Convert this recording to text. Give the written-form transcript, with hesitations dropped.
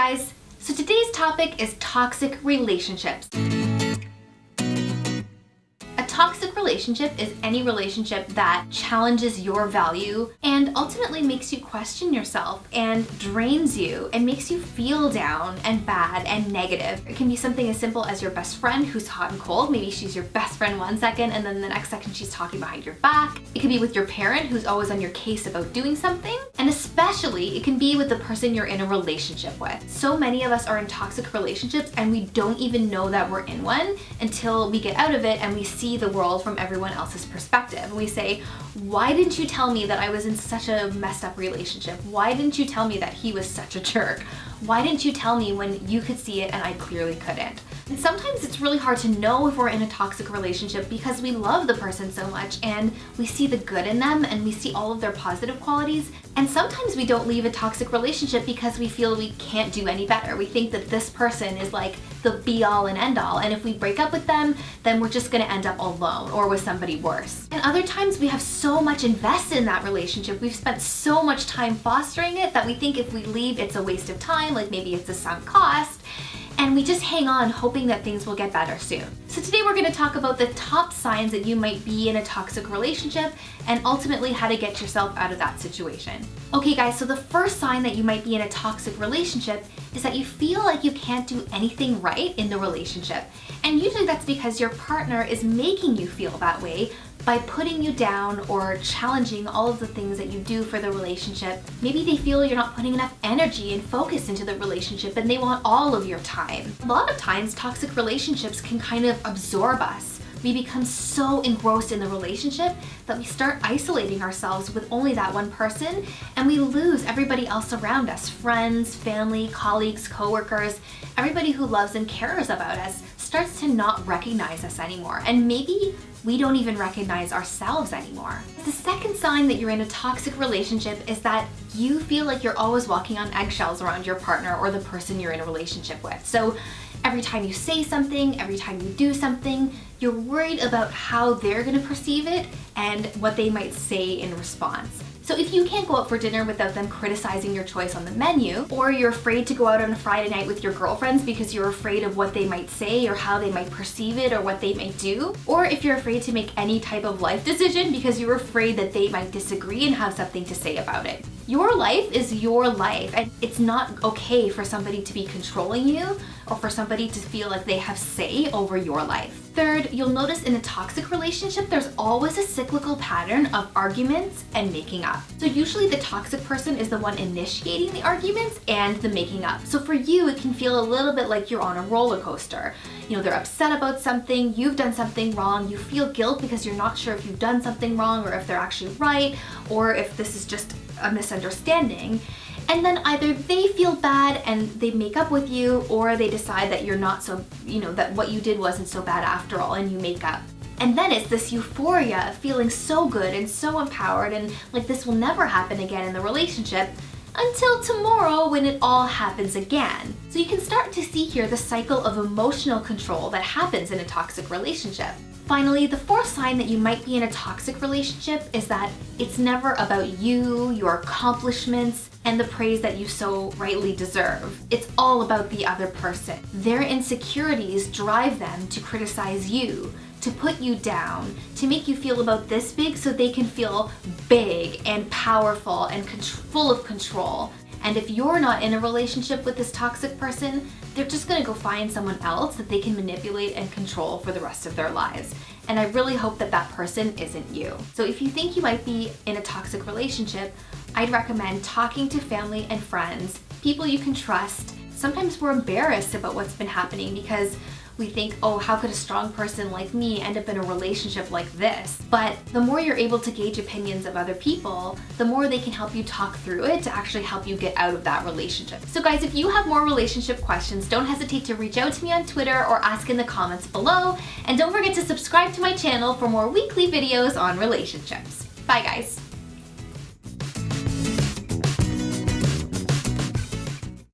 guys, so today's topic is toxic relationships. A toxic relationship is any relationship that challenges your value and ultimately makes you question yourself and drains you and makes you feel down and bad and negative. It can be something as simple as your best friend who's hot and cold. Maybe she's your best friend one second and then the next second she's talking behind your back. It could be with your parent who's always on your case about doing something. And especially it can be with the person you're in a relationship with. So many of us are in toxic relationships and we don't even know that we're in one until we get out of it and we see the world from everyone else's perspective. And we say, why didn't you tell me that I was in such a messed up relationship? Why didn't you tell me that he was such a jerk? Why didn't you tell me when you could see it and I clearly couldn't? And sometimes it's really hard to know if we're in a toxic relationship because we love the person so much and we see the good in them and we see all of their positive qualities. And sometimes we don't leave a toxic relationship because we feel we can't do any better. We think that this person is like the be all and end all. And if we break up with them, then we're just gonna end up alone or with somebody worse. And other times we have so much invested in that relationship. We've spent so much time fostering it that we think if we leave, it's a waste of time, like maybe it's a sunk cost. And we just hang on hoping that things will get better soon. So today we're going to talk about the top signs that you might be in a toxic relationship and ultimately how to get yourself out of that situation. Okay guys, so the first sign that you might be in a toxic relationship is that you feel like you can't do anything right in the relationship. And usually that's because your partner is making you feel that way by putting you down or challenging all of the things that you do for the relationship. Maybe they feel you're not putting enough energy and focus into the relationship and they want all of your time. A lot of times toxic relationships can kind of absorb us. We become so engrossed in the relationship that we start isolating ourselves with only that one person and we lose everybody else around us, friends, family, colleagues, coworkers, everybody who loves and cares about us starts to not recognize us anymore. And maybe we don't even recognize ourselves anymore. The second sign that you're in a toxic relationship is that you feel like you're always walking on eggshells around your partner or the person you're in a relationship with. So every time you say something, every time you do something, you're worried about how they're gonna perceive it and what they might say in response. So if you can't go out for dinner without them criticizing your choice on the menu, or you're afraid to go out on a Friday night with your girlfriends because you're afraid of what they might say or how they might perceive it or what they might do, or if you're afraid to make any type of life decision because you're afraid that they might disagree and have something to say about it. Your life is your life and it's not okay for somebody to be controlling you or for somebody to feel like they have say over your life. Third, you'll notice in a toxic relationship, there's always a cyclical pattern of arguments and making up. So usually the toxic person is the one initiating the arguments and the making up. So for you, it can feel a little bit like you're on a roller coaster. You know, they're upset about something, you've done something wrong, you feel guilt because you're not sure if you've done something wrong or if they're actually right or if this is just a misunderstanding. And then either they feel bad and they make up with you or they decide that you're not so, that what you did wasn't so bad after all and you make up. And then it's this euphoria of feeling so good and so empowered and like this will never happen again in the relationship until tomorrow when it all happens again. So you can start to see here the cycle of emotional control that happens in a toxic relationship. Finally, the fourth sign that you might be in a toxic relationship is that it's never about you, your accomplishments, and the praise that you so rightly deserve. It's all about the other person. Their insecurities drive them to criticize you, to put you down, to make you feel about this big so they can feel big and powerful and full of control. And if you're not in a relationship with this toxic person, they're just gonna go find someone else that they can manipulate and control for the rest of their lives. And I really hope that that person isn't you. So if you think you might be in a toxic relationship, I'd recommend talking to family and friends, people you can trust. Sometimes we're embarrassed about what's been happening because we think, oh, how could a strong person like me end up in a relationship like this? But the more you're able to gauge opinions of other people, the more they can help you talk through it to actually help you get out of that relationship. So guys, if you have more relationship questions, don't hesitate to reach out to me on Twitter or ask in the comments below. And don't forget to subscribe to my channel for more weekly videos on relationships. Bye guys.